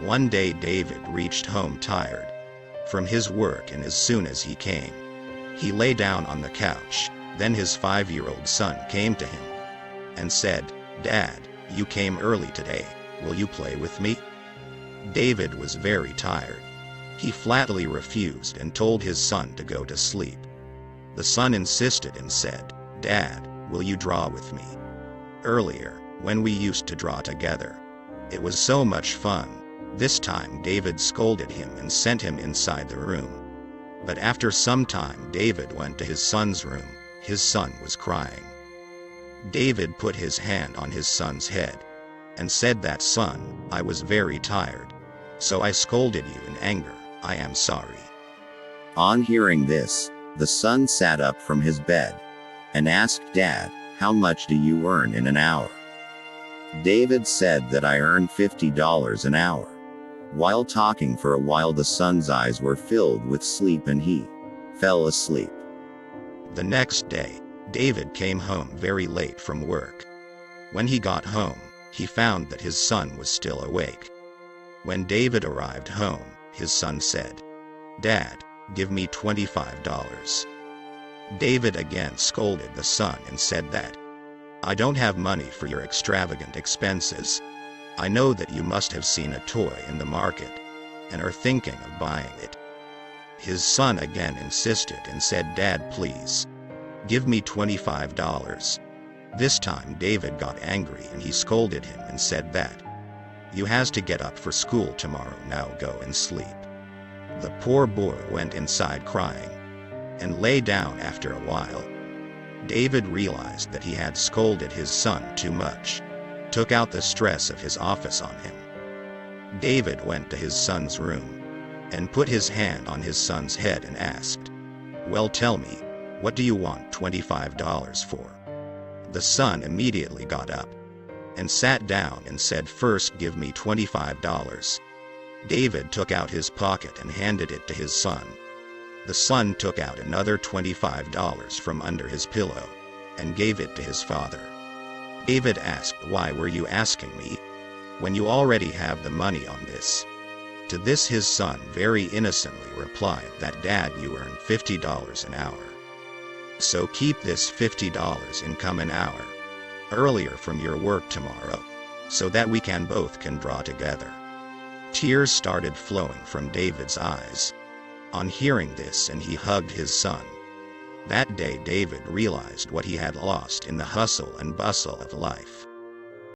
One day David reached home tired from his work, and as soon as he came, he lay down on the couch. Then his 5-year-old son came to him and said, "Dad, you came early today. Will you play with me?" David was very tired. He flatly refused and told his son to go to sleep. The son insisted and said, "Dad, will you draw with me? Earlier, when we used to draw together, it was so much fun." This time David scolded him and sent him inside the room. But after some time David went to his son's room. His son was crying. David put his hand on his son's head and said that, "Son, I was very tired, so I scolded you in anger. I am sorry." On hearing this, the son sat up from his bed and asked, "Dad, how much do you earn in an hour?" David said that, "I earn $50 an hour." While talking for a while, the son's eyes were filled with sleep and he fell asleep. The next day, David came home very late from work. When he got home, he found that his son was still awake. When David arrived home, his son said, "Dad, give me $25. David again scolded the son and said that, "I don't have money for your extravagant expenses. I know that you must have seen a toy in the market and are thinking of buying it." His son again insisted and said, "Dad, please, give me $25. This time David got angry and he scolded him and said that, "You has to get up for school tomorrow, now go and sleep." The poor boy went inside crying and lay down. After a while, David realized that he had scolded his son too much, took out the stress of his office on him. David went to his son's room and put his hand on his son's head and asked, "Well, tell me, what do you want $25 for?" The son immediately got up and sat down and said, "First give me $25. David took out his pocket and handed it to his son. The son took out another $25 from under his pillow and gave it to his father. David asked, "Why were you asking me, when you already have the money on this?" To this his son very innocently replied that, "Dad, you earn $50 an hour. So keep this $50 income an hour earlier from your work tomorrow, so that we can both draw together." Tears started flowing from David's eyes on hearing this, and he hugged his son. That day David realized what he had lost in the hustle and bustle of life.